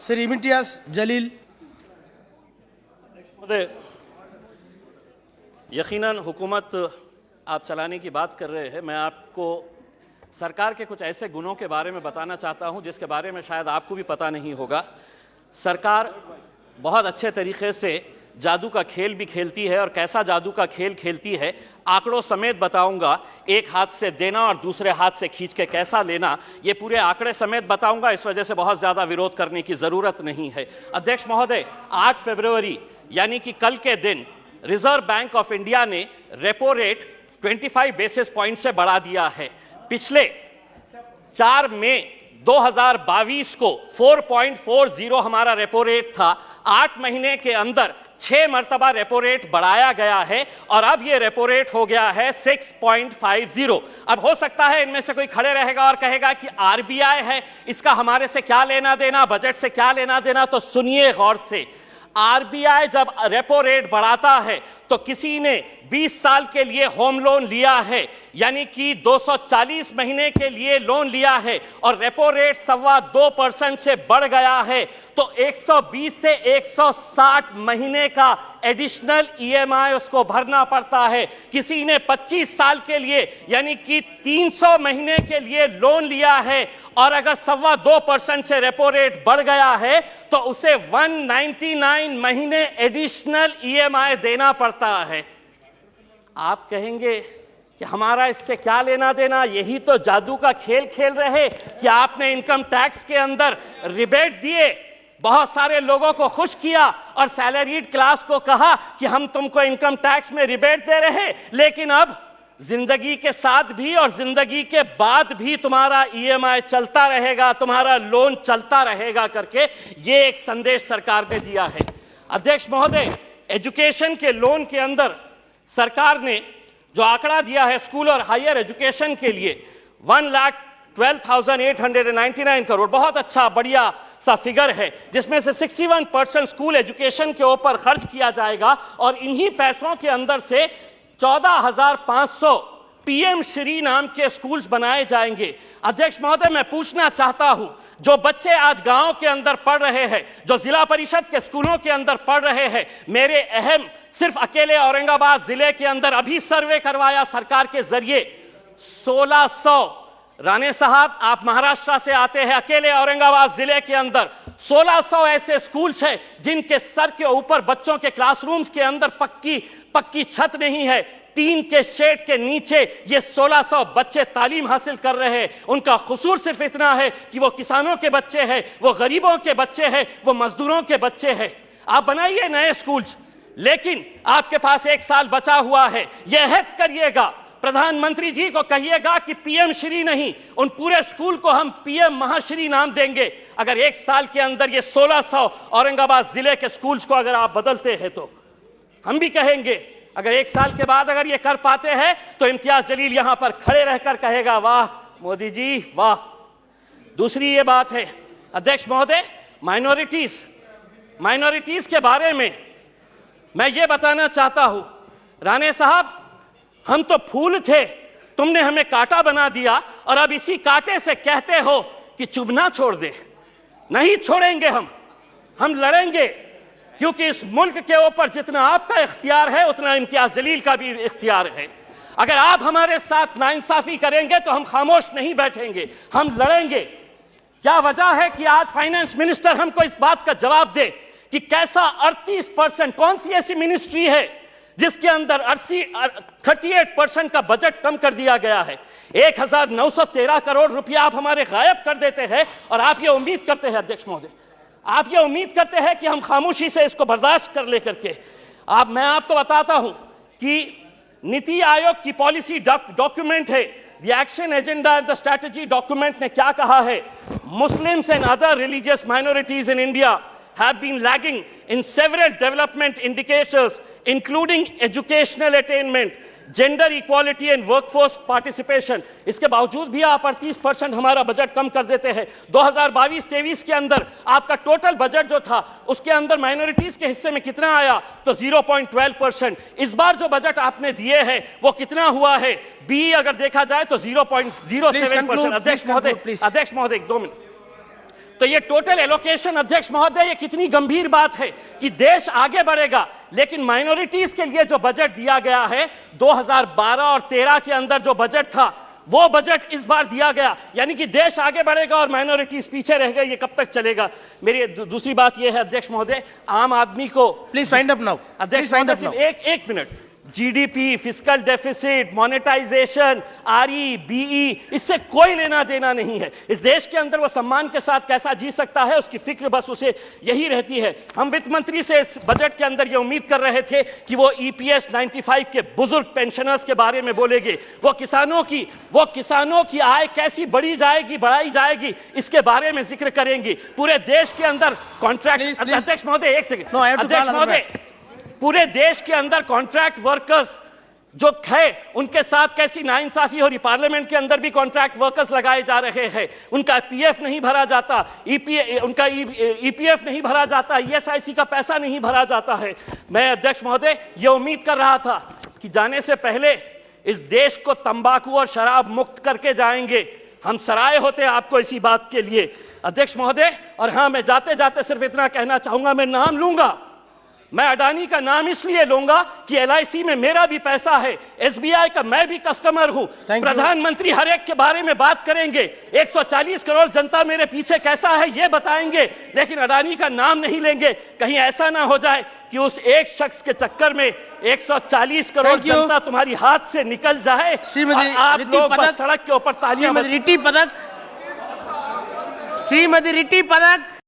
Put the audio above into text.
श्री इम्तियाज जलील। यकीनन हुकूमत आप चलाने की बात कर रहे हैं। मैं आपको सरकार के कुछ ऐसे गुणों के बारे में बताना चाहता हूं जिसके बारे में शायद आपको भी पता नहीं होगा। सरकार बहुत अच्छे तरीके से जादू का खेल भी खेलती है, और कैसा जादू का खेल खेलती है आंकड़ों समेत बताऊंगा। एक हाथ से देना और दूसरे हाथ से खींच के कैसा लेना, ये पूरे आंकड़े समेत बताऊंगा। इस वजह से बहुत ज़्यादा विरोध करने की ज़रूरत नहीं है। अध्यक्ष महोदय, 8 फरवरी यानी कि कल के दिन रिजर्व बैंक ऑफ इंडिया ने रेपो रेट 25 बेसिस पॉइंट से बढ़ा दिया है। पिछले 4 मई 2022 को 4.40 हमारा रेपो रेट था। 8 महीने के अंदर 6 मरतबा रेपो रेट बढ़ाया गया है और अब ये रेपो रेट हो गया है 6.50। अब हो सकता है इनमें से कोई खड़े रहेगा और कहेगा कि आरबीआई है, इसका हमारे से क्या लेना देना, बजट से क्या लेना देना। तो सुनिए गौर से, आरबीआई जब रेपो रेट बढ़ाता है तो किसी ने 20 साल के लिए होम लोन लिया है, यानी कि 240 महीने के लिए लोन लिया है, और रेपो रेट 2.25% से बढ़ गया है, तो 120 से 160 महीने का एडिशनल ईएमआई उसको भरना पड़ता है। किसी ने 25 साल के लिए यानी कि 300 महीने के लिए लोन लिया है, और अगर 2.25% से रेपो रेट बढ़ गया है तो उसे 199 महीने एडिशनल ईएमआई देना पड़ता है। आप कहेंगे कि हमारा इससे क्या लेना देना, यही तो जादू का खेल खेल रहे कि आपने इनकम टैक्स के अंदर रिबेट दिए, बहुत सारे लोगों को खुश किया और सैलरीड क्लास को कहा कि हम तुमको इनकम टैक्स में रिबेट दे रहे, लेकिन अब जिंदगी के साथ भी और जिंदगी के बाद भी तुम्हारा ईएमआई चलता रहेगा, तुम्हारा लोन चलता रहेगा करके ये एक संदेश सरकार ने दिया है। अध्यक्ष महोदय, एजुकेशन के लोन के अंदर सरकार ने जो आंकड़ा दिया है स्कूल और हायर एजुकेशन के लिए 1,12,899 करोड़, बहुत अच्छा बढ़िया सा फिगर है, जिसमें से 61% स्कूल एजुकेशन के ऊपर खर्च किया जाएगा, और इन्हीं पैसों के अंदर से 14,500 पीएम श्री नाम के स्कूल्स बनाए जाएंगे। अध्यक्ष महोदय, मैं पूछना चाहता हूं, जो बच्चे आज गांव के अंदर पढ़ रहे हैं, जो जिला परिषद के स्कूलों के अंदर पढ़ रहे हैं, मेरे अहम सिर्फ अकेले औरंगाबाद जिले के अंदर अभी सर्वे करवाया सरकार के जरिए 1600। राणे साहब, आप महाराष्ट्र से आते हैं, अकेले औरंगाबाद जिले के अंदर 1600 ऐसे स्कूल्स हैं जिनके सर के ऊपर बच्चों के क्लासरूम्स के अंदर पक्की छत नहीं है, टीन के शेड के नीचे ये 1600 बच्चे तालीम हासिल कर रहे हैं। उनका कसूर सिर्फ इतना है कि वो किसानों के बच्चे हैं, वो गरीबों के बच्चे हैं, वो मजदूरों के बच्चे हैं। आप बनाइए नए स्कूल्स, लेकिन आपके पास 1 साल बचा हुआ है। यह अहद करिएगा, प्रधानमंत्री जी को कहिएगा कि पीएम श्री नहीं, उन पूरे स्कूल को हम पीएम महाश्री नाम देंगे। अगर 1 साल के अंदर ये 1600 औरंगाबाद जिले के स्कूल्स को अगर आप बदलते हैं तो हम भी कहेंगे। अगर 1 साल के बाद अगर ये कर पाते हैं तो इम्तियाज जलील यहां पर खड़े रहकर कहेगा, वाह मोदी जी वाह। दूसरी ये बात है अध्यक्ष महोदय, माइनॉरिटीज के बारे में मैं ये बताना चाहता हूं। राणे साहब, हम तो फूल थे, तुमने हमें कांटा बना दिया, और अब इसी कांटे से कहते हो कि चुभना छोड़ दे। नहीं छोड़ेंगे हम लड़ेंगे, क्योंकि इस मुल्क के ऊपर जितना आपका इख्तियार है उतना इम्तियाज जलील का भी इख्तियार है। अगर आप हमारे साथ नाइंसाफी करेंगे तो हम खामोश नहीं बैठेंगे, हम लड़ेंगे। क्या वजह है कि आज फाइनेंस मिनिस्टर हमको इस बात का जवाब दे कि कैसा 38%, कौन सी ऐसी मिनिस्ट्री है जिसके अंदर 38% का बजट कम कर दिया गया है। 1913 करोड़ रुपया आप हमारे गायब कर देते हैं, और आप ये उम्मीद करते हैं अध्यक्ष महोदय, आप ये उम्मीद करते हैं कि हम खामोशी से इसको बर्दाश्त कर ले करके। मैं आपको बताता हूं कि नीति आयोग की पॉलिसी डॉक्यूमेंट है, the action agenda and the strategy document ने क्या कहा है। Muslims and other religious minorities in India have been lagging in several development indicators including educational attainment, gender equality and workforce participation। इसके बावजूद भी आप 38% हमारा बजट कम कर देते हैं। 2022-23 के अंदर आपका टोटल बजट जो था उसके अंदर माइनॉरिटीज के हिस्से में कितना आया, तो 0.12%। इस बार जो बजट आपने दिए हैं वो कितना हुआ है, बी अगर देखा जाए तो 0.07%। अध्यक्ष महोदय 2 मिनट। तो ये टोटल एलोकेशन, अध्यक्ष महोदय, ये कितनी गंभीर बात है कि देश आगे बढ़ेगा, लेकिन माइनॉरिटीज के लिए जो बजट दिया गया है 2012 और 13 के अंदर जो बजट था वो बजट इस बार दिया गया, यानी कि देश आगे बढ़ेगा और माइनॉरिटीज पीछे रह गए। ये कब तक चलेगा? मेरी दूसरी बात ये है अध्यक्ष महोदय, आम आदमी को प्लीज फाइंड अप नाउ। अध्यक्ष महोदय सिर्फ एक minute, GDP, fiscal deficit, monetisation, RE, BE, इससे कोई लेना देना नहीं है। इस देश के अंदर वो सम्मान के साथ कैसा जी सकता है, उसकी फिक्र बस उसे यही रहती है। हम वित्त मंत्री से इस बजट के अंदर ये उम्मीद कर रहे थे कि वो ईपीएस 95 के बुजुर्ग पेंशनर्स के बारे में बोलेंगे, वो किसानों की आय कैसी बढ़ाई जाएगी इसके बारे में जिक्र करेंगे। पूरे देश के अंदर कॉन्ट्रैक्ट, अध्यक्ष महोदय एक सेकंड, अध्यक्ष महोदय, पूरे देश के अंदर कॉन्ट्रैक्ट वर्कर्स जो है उनके साथ कैसी नाइंसाफी हो रही। पार्लियामेंट के अंदर भी कॉन्ट्रैक्ट वर्कर्स लगाए जा रहे हैं, उनका पीएफ नहीं भरा जाता, उनका ईपीएफ नहीं भरा जाता, ईएसआईसी का पैसा नहीं भरा जाता है। मैं अध्यक्ष महोदय ये उम्मीद कर रहा था कि जाने से पहले इस देश को तंबाकू और शराब मुक्त करके जाएंगे। हम सराय होते आपको इसी बात के लिए अध्यक्ष महोदय। और हाँ, मैं जाते जाते सिर्फ इतना कहना चाहूंगा, मैं नाम लूंगा, मैं अडानी का नाम इसलिए लूंगा कि एलआईसी में मेरा भी पैसा है, एसबीआई का मैं भी कस्टमर हूं। प्रधानमंत्री हर एक के बारे में बात करेंगे, 140 करोड़ जनता मेरे पीछे कैसा है ये बताएंगे, लेकिन अडानी का नाम नहीं लेंगे। कहीं ऐसा ना हो जाए कि उस एक शख्स के चक्कर में 140 करोड़ जनता तुम्हारी हाथ से निकल जाए और आप लोग बस सड़क के ऊपर तालियां। श्रीमती रिटी पदक